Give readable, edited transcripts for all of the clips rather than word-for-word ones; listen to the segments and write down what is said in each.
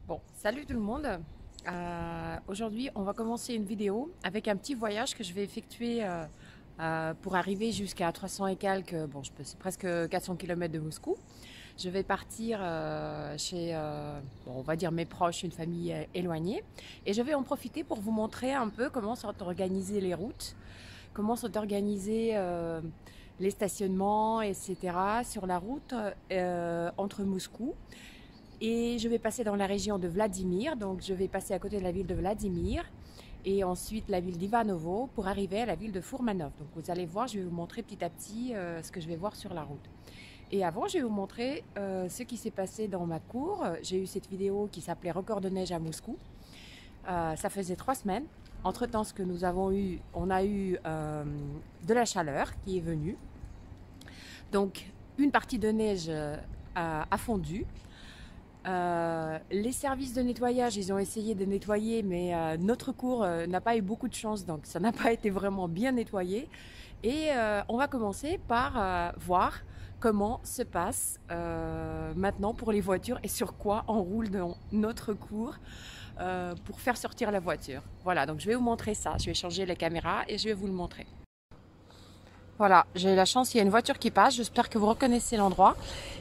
Bon, salut tout le monde. Aujourd'hui, on va commencer une vidéo avec un petit voyage que je vais effectuer pour arriver jusqu'à 300 et quelques, bon, c'est presque 400 km de Moscou. Je vais partir chez, bon, on va dire mes proches, une famille éloignée. Et je vais en profiter pour vous montrer un peu comment sont organisées les routes, comment sont organisés les stationnements, etc. sur la route entre Moscou. Et je vais passer dans la région de Vladimir, donc je vais passer à côté de la ville de Vladimir et ensuite la ville d'Ivanovo pour arriver à la ville de Fourmanov. Donc vous allez voir, je vais vous montrer petit à petit ce que je vais voir sur la route. Et avant, je vais vous montrer ce qui s'est passé dans ma cour. J'ai eu cette vidéo qui s'appelait Record de neige à Moscou. Ça faisait 3 semaines. Entre-temps, ce que nous avons eu, on a eu de la chaleur qui est venue. Donc une partie de neige a fondu. Les services de nettoyage, ils ont essayé de nettoyer, mais notre cour n'a pas eu beaucoup de chance, donc ça n'a pas été vraiment bien nettoyé. Et on va commencer par voir comment se passe maintenant pour les voitures et sur quoi on roule dans notre cour pour faire sortir la voiture. Voilà, donc je vais vous montrer ça. Je vais changer les caméras et je vais vous le montrer. Voilà, j'ai la chance, il y a une voiture qui passe, j'espère que vous reconnaissez l'endroit.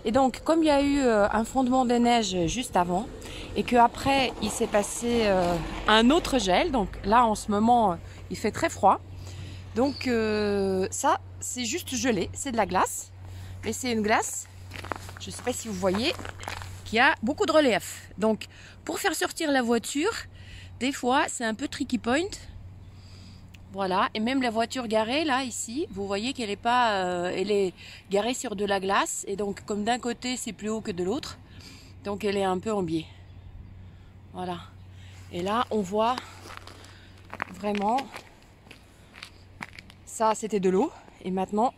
Et donc, comme il y a eu un fondement de neige juste avant, et qu'après, il s'est passé un autre gel, donc là, en ce moment, il fait très froid. Donc, ça, c'est juste gelé, c'est de la glace. Mais c'est une glace, je ne sais pas si vous voyez, qui a beaucoup de relief. Donc, pour faire sortir la voiture, des fois, c'est un peu tricky point. Voilà, et même la voiture garée là, ici, vous voyez qu'elle est pas, elle est garée sur de la glace, et donc comme d'un côté c'est plus haut que de l'autre, donc elle est un peu en biais. Voilà, et là on voit vraiment, ça c'était de l'eau, et maintenant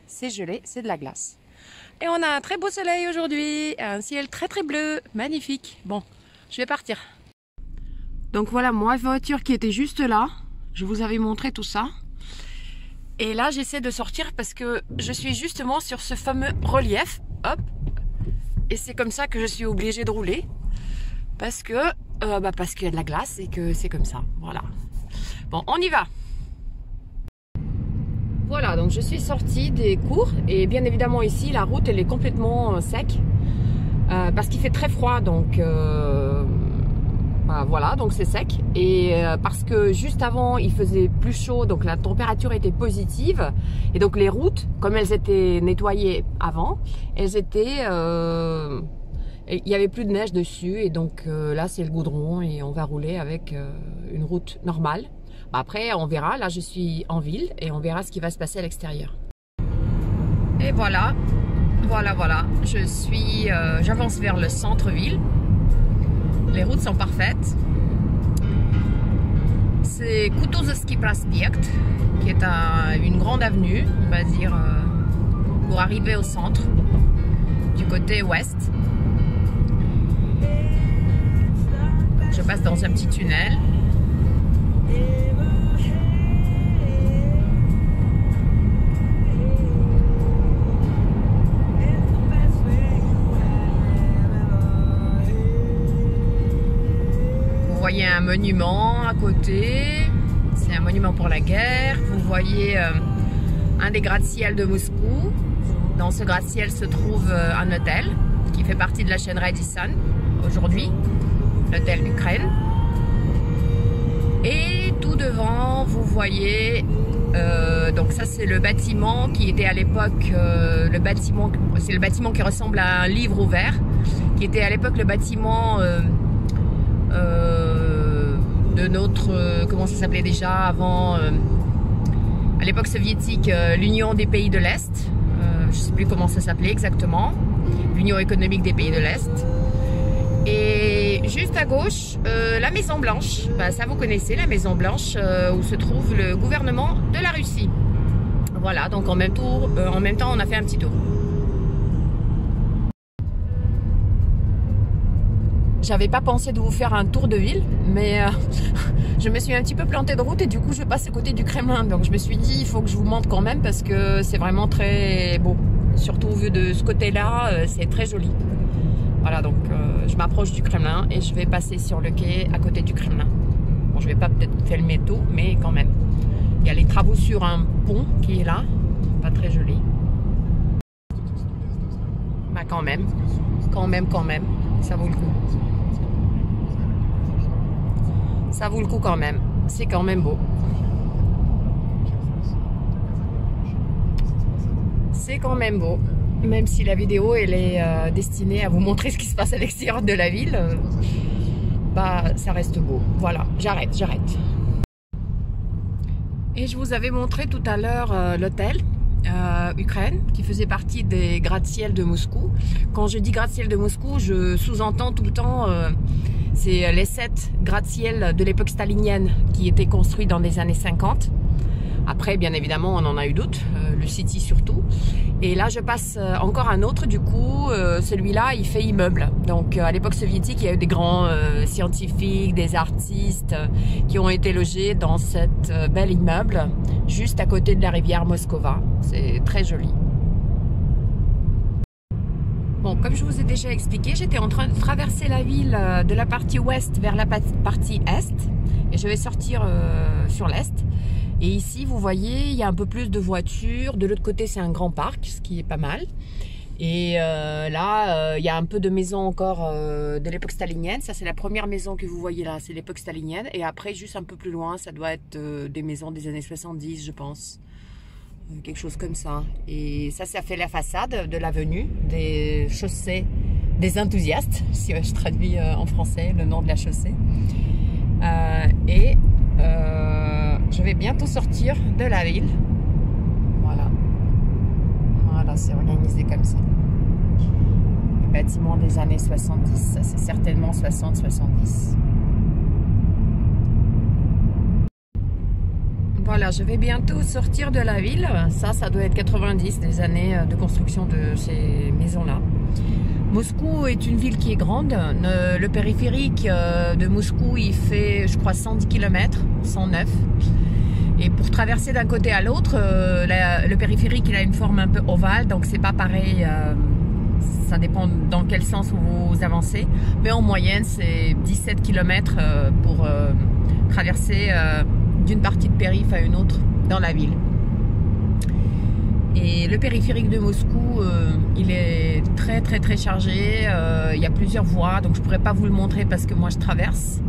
c'est gelé, c'est de la glace. Et on a un très beau soleil aujourd'hui, un ciel très très bleu, magnifique. Bon, je vais partir. Donc voilà, ma voiture qui était juste là. Je vous avais montré tout ça. Et là, j'essaie de sortir parce que je suis justement sur ce fameux relief. Hop. Et c'est comme ça que je suis obligée de rouler. Parce que parce qu'il y a de la glace et que c'est comme ça. Voilà. Bon, on y va. Voilà, donc je suis sortie des cours. Et bien évidemment, ici, la route, elle est complètement sec. Parce qu'il fait très froid. Donc... voilà, donc c'est sec et parce que juste avant il faisait plus chaud, donc la température était positive et donc les routes, comme elles étaient nettoyées avant, elles étaient, il y avait plus de neige dessus et donc là c'est le goudron et on va rouler avec une route normale. Après on verra, là je suis en ville et on verra ce qui va se passer à l'extérieur. Et voilà, j'avance vers le centre-ville. Les routes sont parfaites. C'est Kutuzovsky Prospekt, qui est une grande avenue, on va dire, pour arriver au centre, du côté ouest. Je passe dans un petit tunnel. Vous voyez un monument à côté, c'est un monument pour la guerre. Vous voyez un des gratte-ciel de Moscou. Dans ce gratte-ciel se trouve un hôtel qui fait partie de la chaîne Radisson aujourd'hui, l'hôtel Ukraine. Et tout devant, vous voyez, donc ça c'est le bâtiment qui était à l'époque, c'est le bâtiment qui ressemble à un livre ouvert, qui était à l'époque le bâtiment de notre, comment ça s'appelait déjà avant, à l'époque soviétique, l'Union des pays de l'Est, je ne sais plus comment ça s'appelait exactement, l'Union économique des pays de l'Est. Et juste à gauche, la Maison Blanche, ça vous connaissez, la Maison Blanche, où se trouve le gouvernement de la Russie. Voilà, donc en même temps on a fait un petit tour. J'avais pas pensé de vous faire un tour de ville, mais je me suis un petit peu plantée de route et du coup je passe à côté du Kremlin. Donc je me suis dit il faut que je vous montre quand même parce que c'est vraiment très beau. Surtout vu de ce côté-là, c'est très joli. Voilà, donc je m'approche du Kremlin et je vais passer sur le quai à côté du Kremlin. Bon, je vais pas peut-être filmer tout, mais quand même. Il y a les travaux sur un pont qui est là, pas très joli. Bah quand même, ça vaut le coup. Ça vaut le coup quand même, c'est quand même beau. C'est quand même beau, même si la vidéo elle est destinée à vous montrer ce qui se passe à l'extérieur de la ville, bah ça reste beau. Voilà, j'arrête. Et je vous avais montré tout à l'heure l'hôtel Ukraine qui faisait partie des gratte-ciel de Moscou. Quand je dis gratte-ciel de Moscou, je sous-entends tout le temps c'est les 7 gratte-ciel de l'époque stalinienne qui étaient construits dans les années 50. Après, bien évidemment, on en a eu d'autres, le City surtout. Et là, je passe encore un autre, du coup, celui-là, il fait immeuble. Donc, à l'époque soviétique, il y a eu des grands scientifiques, des artistes qui ont été logés dans cet bel immeuble, juste à côté de la rivière Moskova. C'est très joli. Bon, comme je vous ai déjà expliqué, j'étais en train de traverser la ville de la partie ouest vers la partie est. Et je vais sortir sur l'est. Et ici, vous voyez, il y a un peu plus de voitures. De l'autre côté, c'est un grand parc, ce qui est pas mal. Et là, il y a un peu de maisons encore de l'époque stalinienne. Ça, c'est la première maison que vous voyez là, c'est l'époque stalinienne. Et après, juste un peu plus loin, ça doit être des maisons des années 70, je pense. Quelque chose comme ça. Et ça fait la façade de l'avenue des chaussées des enthousiastes, si je traduis en français le nom de la chaussée. Je vais bientôt sortir de la ville. Voilà, c'est organisé comme ça. Les bâtiments des années 70, ça c'est certainement 60-70. Voilà, je vais bientôt sortir de la ville. Ça doit être 90, des années de construction de ces maisons-là. Moscou est une ville qui est grande. Le périphérique de Moscou, il fait, je crois, 110 km, 109. Et pour traverser d'un côté à l'autre, le périphérique, il a une forme un peu ovale, donc c'est pas pareil. Ça dépend dans quel sens vous avancez. Mais en moyenne, c'est 17 km pour traverser d'une partie de périph' à une autre dans la ville. Et le périphérique de Moscou, il est très chargé. Il y a plusieurs voies, donc je ne pourrais pas vous le montrer parce que moi je traverse.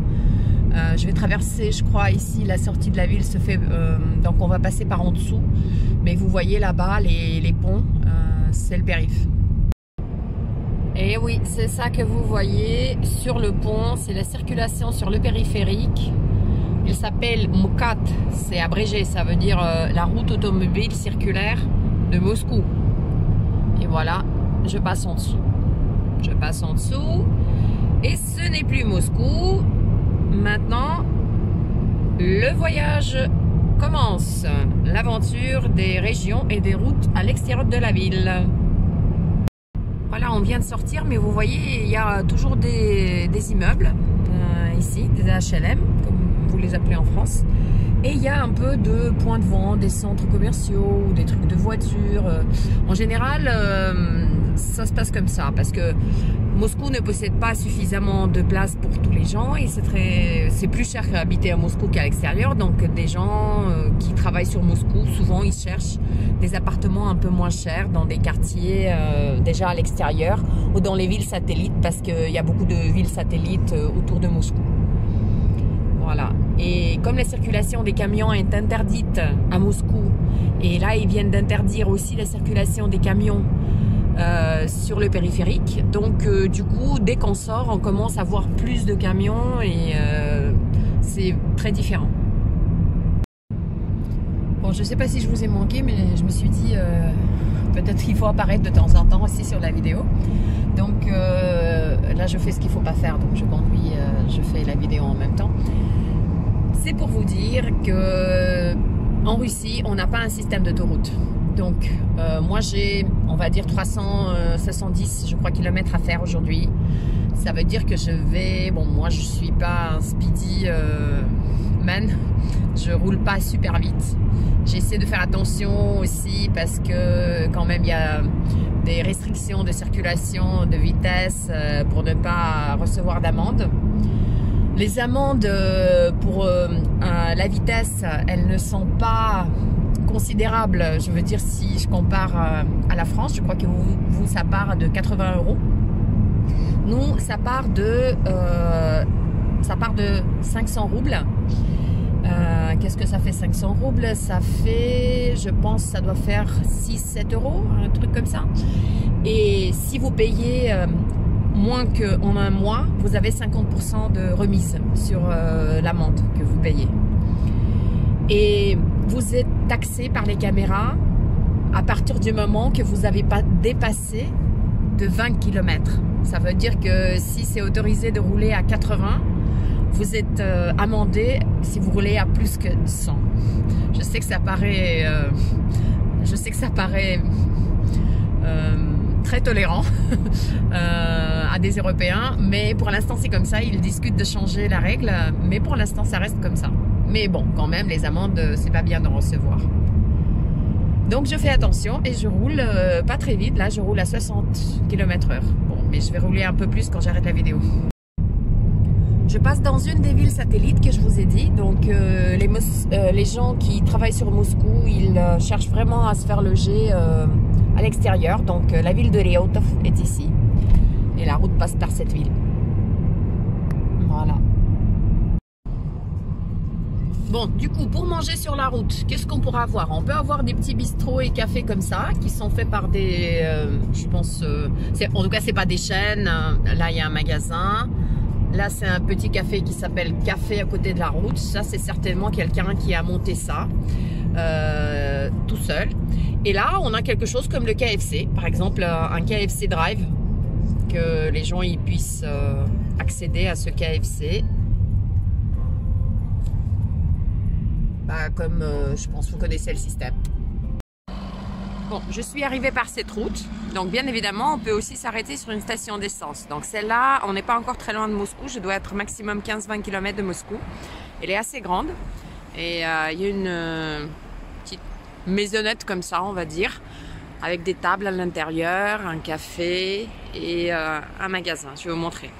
Je vais traverser, je crois, ici, la sortie de la ville se fait, donc on va passer par en dessous. Mais vous voyez là-bas les ponts, c'est le périph'. Et oui, c'est ça que vous voyez sur le pont, c'est la circulation sur le périphérique. Il s'appelle MOKAT, c'est abrégé, ça veut dire la route automobile circulaire de Moscou. Et voilà, je passe en dessous. Je passe en dessous. Et ce n'est plus Moscou. Maintenant, le voyage commence. L'aventure des régions et des routes à l'extérieur de la ville. Voilà, on vient de sortir, mais vous voyez, il y a toujours des immeubles ici, des HLM, comme vous les appelez en France. Et il y a un peu de points de vente, des centres commerciaux, des trucs de voitures. En général, ça se passe comme ça, parce que Moscou ne possède pas suffisamment de place pour tous les gens et c'est plus cher qu'habiter à Moscou qu'à l'extérieur. Donc des gens qui travaillent sur Moscou, souvent ils cherchent des appartements un peu moins chers dans des quartiers déjà à l'extérieur ou dans les villes satellites, parce qu'il y a beaucoup de villes satellites autour de Moscou. Voilà. Et comme la circulation des camions est interdite à Moscou, et là ils viennent d'interdire aussi la circulation des camions sur le périphérique, donc du coup dès qu'on sort on commence à voir plus de camions et c'est très différent. Bon, je sais pas si je vous ai manqué, mais je me suis dit peut-être qu'il faut apparaître de temps en temps aussi sur la vidéo. Donc là je fais ce qu'il faut pas faire, donc je conduis, je fais la vidéo en même temps. C'est pour vous dire que en Russie on n'a pas un système d'autoroute. Donc moi j'ai, on va dire 370 je crois kilomètres à faire aujourd'hui. Ça veut dire que je vais, bon moi je suis pas un speedy man, je roule pas super vite. J'essaie de faire attention aussi parce que quand même il y a des restrictions de circulation, de vitesse pour ne pas recevoir d'amende. Les amendes pour la vitesse, elles ne sont pas considérables. Je veux dire, si je compare à la France, je crois que vous ça part de 80 €. Nous, ça part de 500 roubles. Qu'est-ce que ça fait 500 roubles? Ça fait, je pense, ça doit faire 6-7 €, un truc comme ça. Et si vous payez moins qu'en un mois, vous avez 50% de remise sur l'amende que vous payez. Et vous êtes taxé par les caméras à partir du moment que vous n'avez pas dépassé de 20 km. Ça veut dire que si c'est autorisé de rouler à 80, vous êtes amendé si vous roulez à plus que 100. Je sais que ça paraît, très tolérant à des Européens, mais pour l'instant c'est comme ça. Ils discutent de changer la règle, mais pour l'instant ça reste comme ça. Mais bon, quand même, les amendes, c'est pas bien d'en recevoir. Donc je fais attention et je roule pas très vite. Là, je roule à 60 km/h. Bon, mais je vais rouler un peu plus quand j'arrête la vidéo. Je passe dans une des villes satellites que je vous ai dit. Donc les gens qui travaillent sur Moscou, ils cherchent vraiment à se faire loger à l'extérieur. Donc la ville de Reutov est ici. Et la route passe par cette ville. Voilà. Bon, du coup, pour manger sur la route, qu'est-ce qu'on pourra avoir? On peut avoir des petits bistrots et cafés comme ça, qui sont faits par des, je pense, en tout cas, c'est pas des chaînes. Là, il y a un magasin. Là, c'est un petit café qui s'appelle Café à côté de la route. Ça, c'est certainement quelqu'un qui a monté ça tout seul. Et là, on a quelque chose comme le KFC. Par exemple, un KFC Drive, que les gens y puissent accéder à ce KFC. Bah, comme je pense que vous connaissez le système. Bon, je suis arrivée par cette route. Donc bien évidemment, on peut aussi s'arrêter sur une station d'essence. Donc celle-là, on n'est pas encore très loin de Moscou. Je dois être maximum 15-20 km de Moscou. Elle est assez grande. Et il y a une petite maisonnette comme ça, on va dire, avec des tables à l'intérieur, un café et un magasin. Je vais vous montrer.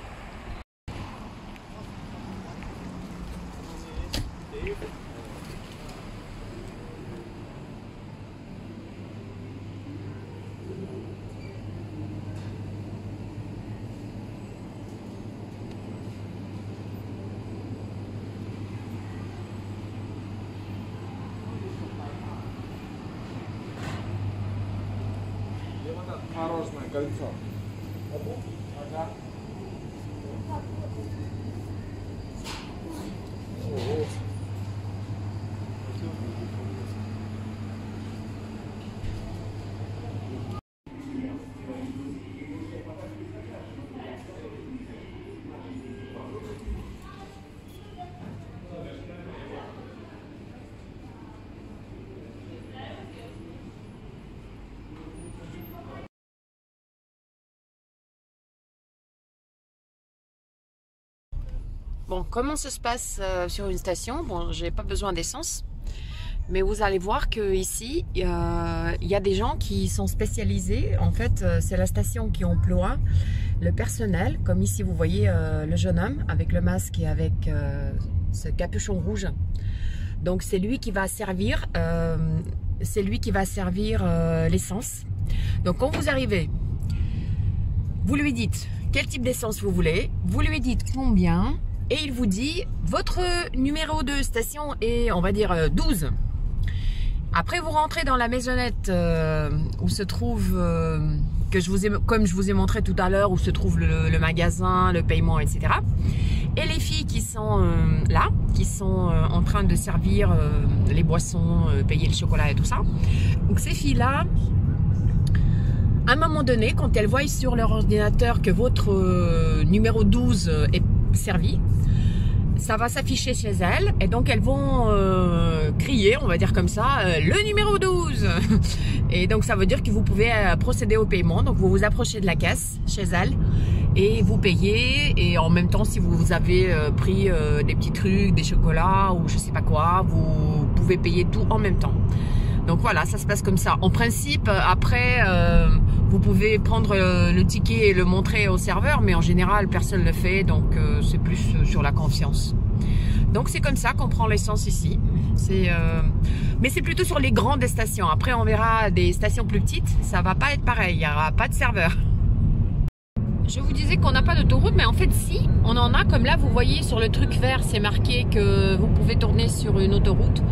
Мороженое кольцо. Ага. Bon, comment ça se passe sur une station? Bon, j'ai pas besoin d'essence, mais vous allez voir que ici, il y a des gens qui sont spécialisés. En fait, c'est la station qui emploie le personnel, comme ici vous voyez le jeune homme avec le masque et avec ce capuchon rouge. Donc c'est lui qui va servir, l'essence. Donc quand vous arrivez, vous lui dites quel type d'essence vous voulez, vous lui dites combien. Et il vous dit, votre numéro de station est, on va dire, 12. Après, vous rentrez dans la maisonnette où se trouve, comme je vous ai montré tout à l'heure, où se trouve le magasin, le paiement, etc. Et les filles qui sont là, qui sont en train de servir les boissons, payer le chocolat et tout ça. Donc ces filles-là, à un moment donné, quand elles voient sur leur ordinateur que votre numéro 12 est servi, ça va s'afficher chez elles et donc elles vont crier, on va dire comme ça, le numéro 12. Et donc ça veut dire que vous pouvez procéder au paiement. Donc vous vous approchez de la caisse chez elles et vous payez, et en même temps, si vous avez pris des petits trucs, des chocolats ou je sais pas quoi, vous pouvez payer tout en même temps. Donc voilà, ça se passe comme ça. En principe, après, Vous pouvez prendre le ticket et le montrer au serveur, mais en général, personne ne le fait, donc c'est plus sur la confiance. Donc c'est comme ça qu'on prend l'essence ici. Mais c'est plutôt sur les grandes stations. Après, on verra des stations plus petites, ça va pas être pareil, il n'y aura pas de serveur. Je vous disais qu'on n'a pas d'autoroute, mais en fait si, on en a. Comme là, vous voyez sur le truc vert, c'est marqué que vous pouvez tourner sur une autoroute.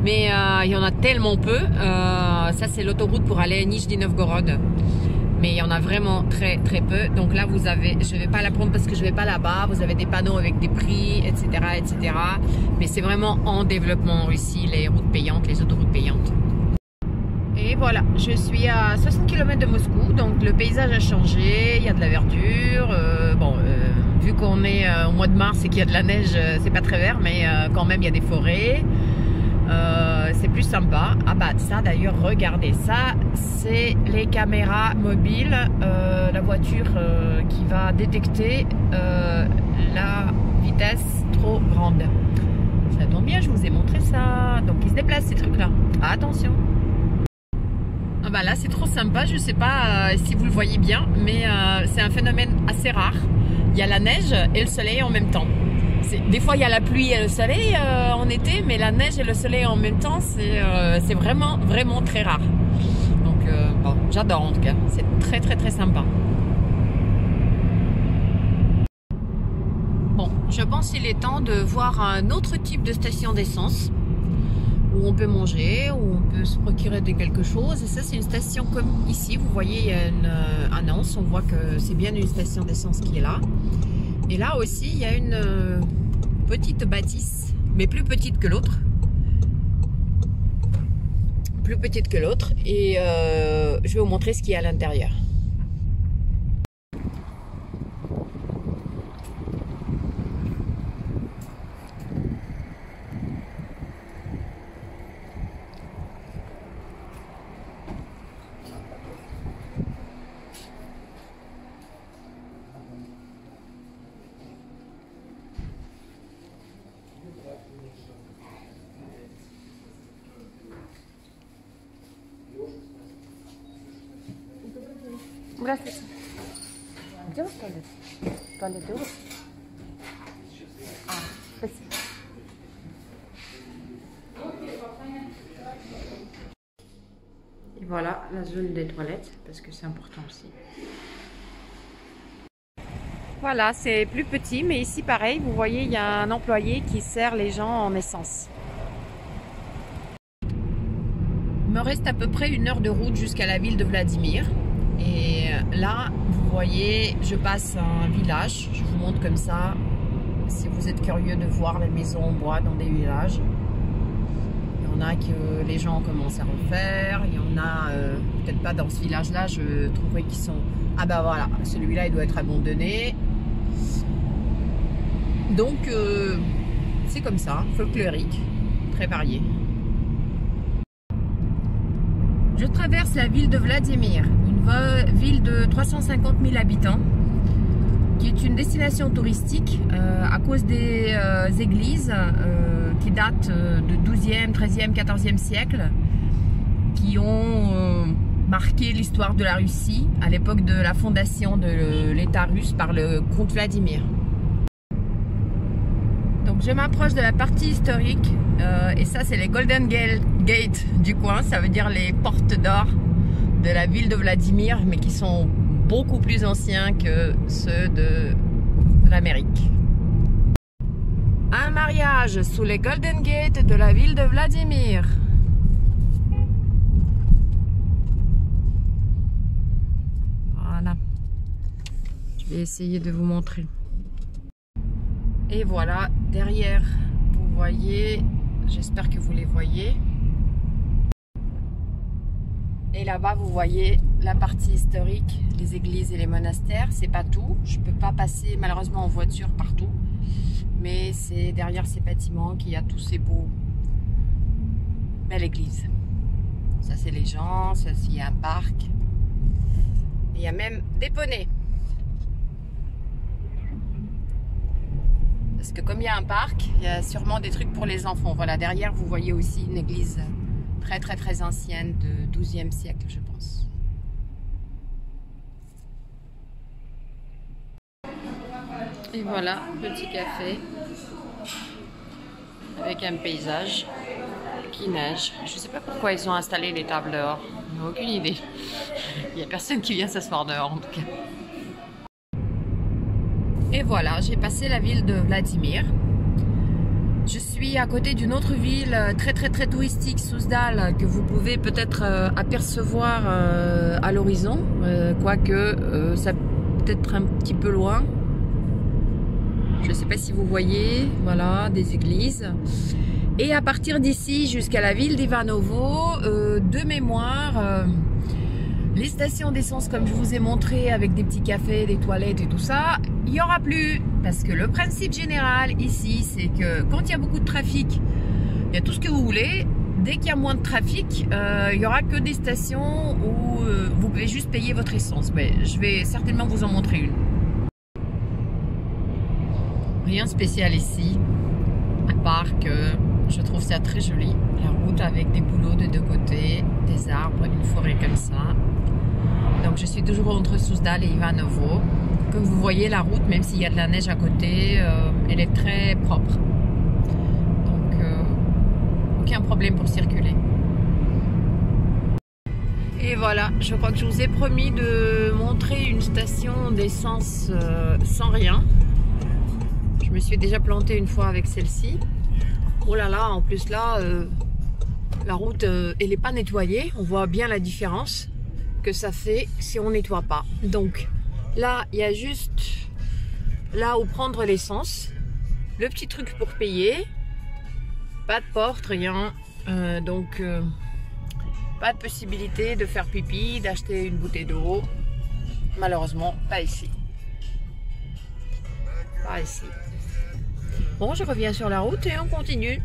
Mais il y en a tellement peu. Ça, c'est l'autoroute pour aller à Nijni Novgorod. Mais il y en a vraiment très très peu. Donc là, vous avez, je ne vais pas la prendre parce que je ne vais pas là-bas. Vous avez des panneaux avec des prix, etc. etc. Mais c'est vraiment en développement en Russie, les routes payantes, les autoroutes payantes. Et voilà, je suis à 60 km de Moscou, donc le paysage a changé, il y a de la verdure. Vu qu'on est au mois de mars et qu'il y a de la neige, c'est pas très vert, mais quand même il y a des forêts. C'est plus sympa. Ah bah ça d'ailleurs, regardez, ça c'est les caméras mobiles, la voiture qui va détecter la vitesse trop grande. Ça tombe bien, je vous ai montré ça. Donc ils se déplacent ces trucs là. Attention. Ah bah là c'est trop sympa, je sais pas si vous le voyez bien, mais c'est un phénomène assez rare. Il y a la neige et le soleil en même temps. Des fois il y a la pluie et le soleil en été, mais la neige et le soleil en même temps, c'est vraiment vraiment très rare. Donc bon, j'adore en tout cas, c'est très très très sympa. Bon, je pense qu'il est temps de voir un autre type de station d'essence, où on peut manger, où on peut se procurer de quelque chose. Et ça, c'est une station comme ici. Vous voyez, il y a une annonce. On voit que c'est bien une station d'essence qui est là. Et là aussi, il y a une petite bâtisse, mais plus petite que l'autre. Plus petite que l'autre. Et je vais vous montrer ce qu'il y a à l'intérieur. Здравствуйте. Где у вас туалет? Туалет у вас? Спасибо. Et voilà la zone des toilettes, parce que c'est important aussi. Voilà, c'est plus petit, mais ici pareil, vous voyez, il y a un employé qui sert les gens en essence. Il me reste à peu près 1 heure de route jusqu'à la ville de Vladimir. Et là, vous voyez, je passe un village, je vous montre comme ça, si vous êtes curieux de voir les maisons en bois dans des villages. Il y en a que les gens commencent à refaire, il y en a, peut-être pas dans ce village-là, je trouverais qu'ils sont... Ah ben voilà, celui-là il doit être abandonné. Donc, c'est comme ça, folklorique, très varié. Je traverse la ville de Vladimir, une ville de 350 000 habitants, qui est une destination touristique à cause des églises qui datent de 12e, 13e, 14e siècle, qui ont marqué l'histoire de la Russie à l'époque de la fondation de l'État russe par le comte Vladimir. Donc je m'approche de la partie historique et ça c'est les Golden Gate du coin, ça veut dire les portes d'or de la ville de Vladimir, mais qui sont beaucoup plus anciens que ceux de l'Amérique. Un mariage sous les Golden Gate de la ville de Vladimir. Voilà. Je vais essayer de vous montrer. Et voilà, derrière, vous voyez, j'espère que vous les voyez. Et là-bas, vous voyez la partie historique, les églises et les monastères. C'est pas tout, je peux pas passer malheureusement en voiture partout. Mais c'est derrière ces bâtiments qu'il y a tous ces beaux belles églises. Ça c'est les gens, ça il y a un parc. Et il y a même des poneys. Parce que comme il y a un parc, il y a sûrement des trucs pour les enfants. Voilà, derrière vous voyez aussi une église très ancienne de 12e siècle, je pense. Et voilà, petit café avec un paysage qui neige. Je ne sais pas pourquoi ils ont installé les tables dehors. Je n'ai aucune idée. Il n'y a personne qui vient s'asseoir dehors en tout cas. Et voilà, j'ai passé la ville de Vladimir. Je suis à côté d'une autre ville très touristique, Souzdal, que vous pouvez peut-être apercevoir à l'horizon, quoique ça peut être un petit peu loin. Je ne sais pas si vous voyez, voilà, des églises. Et à partir d'ici jusqu'à la ville d'Ivanovo, de mémoire, les stations d'essence comme je vous ai montré avec des petits cafés, des toilettes et tout ça, il n'y aura plus. Parce que le principe général ici, c'est que quand il y a beaucoup de trafic, il y a tout ce que vous voulez. Dès qu'il y a moins de trafic, il n'y aura que des stations où vous pouvez juste payer votre essence. Mais je vais certainement vous en montrer une. Rien de spécial ici, à part que je trouve ça très joli. La route avec des bouleaux de deux côtés, des arbres, une forêt comme ça. Donc je suis toujours entre Souzdal et Ivanovo. Comme vous voyez, la route, même s'il y a de la neige à côté, elle est très propre. Donc aucun problème pour circuler. Et voilà, je crois que je vous ai promis de montrer une station d'essence sans rien. Je me suis déjà plantée une fois avec celle-ci. Oh là là, en plus là, la route, elle n'est pas nettoyée. On voit bien la différence que ça fait si on nettoie pas. Donc là, il y a juste là où prendre l'essence. Le petit truc pour payer. Pas de porte, rien. Donc, pas de possibilité de faire pipi, d'acheter une bouteille d'eau. Malheureusement, pas ici. Pas ici. Bon, je reviens sur la route et on continue.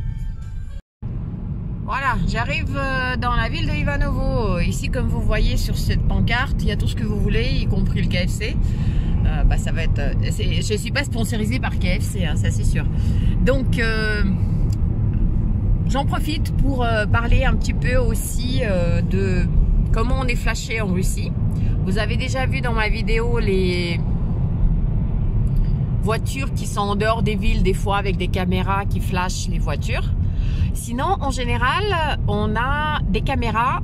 Voilà, j'arrive dans la ville de Ivanovo. Ici, comme vous voyez sur cette pancarte, il y a tout ce que vous voulez, y compris le KFC. Ça va être. Je ne suis pas sponsorisée par KFC, hein, ça c'est sûr. Donc, j'en profite pour parler un petit peu aussi de comment on est flashé en Russie. Vous avez déjà vu dans ma vidéo les voitures qui sont en dehors des villes, des fois avec des caméras qui flashent les voitures. Sinon, en général, on a des caméras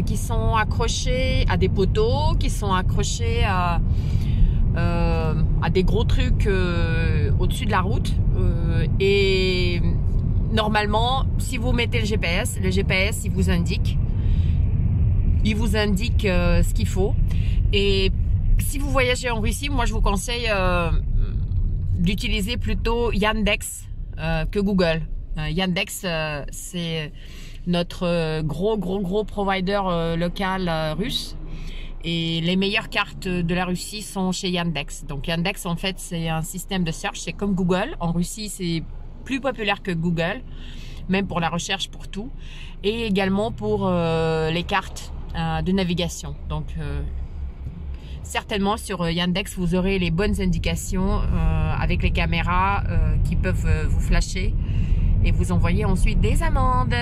qui sont accrochées à des poteaux, qui sont accrochées à des gros trucs au-dessus de la route. Et normalement, si vous mettez le GPS, il vous indique. Il vous indique ce qu'il faut. Et si vous voyagez en Russie, moi je vous conseille d'utiliser plutôt Yandex que Google. Yandex, c'est notre gros provider local russe. Et les meilleures cartes de la Russie sont chez Yandex. Donc Yandex, en fait, c'est un système de search. C'est comme Google. En Russie, c'est plus populaire que Google, même pour la recherche, pour tout. Et également pour les cartes de navigation. Donc, certainement sur Yandex, vous aurez les bonnes indications avec les caméras qui peuvent vous flasher et vous envoyer ensuite des amendes.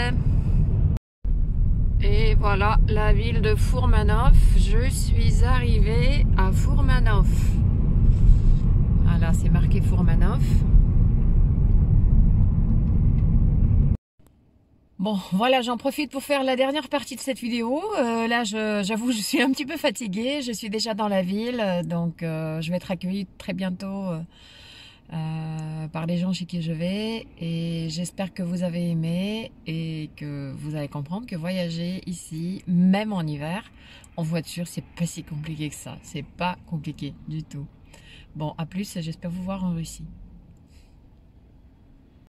Et voilà la ville de Fourmanov. Je suis arrivée à Fourmanov. Voilà, c'est marqué Fourmanov. Bon, voilà, j'en profite pour faire la dernière partie de cette vidéo. Là, j'avoue, je suis un petit peu fatiguée. Je suis déjà dans la ville, donc je vais être accueillie très bientôt par les gens chez qui je vais. Et j'espère que vous avez aimé et que vous allez comprendre que voyager ici, même en hiver, en voiture, c'est pas si compliqué que ça. C'est pas compliqué du tout. Bon, à plus, j'espère vous voir en Russie.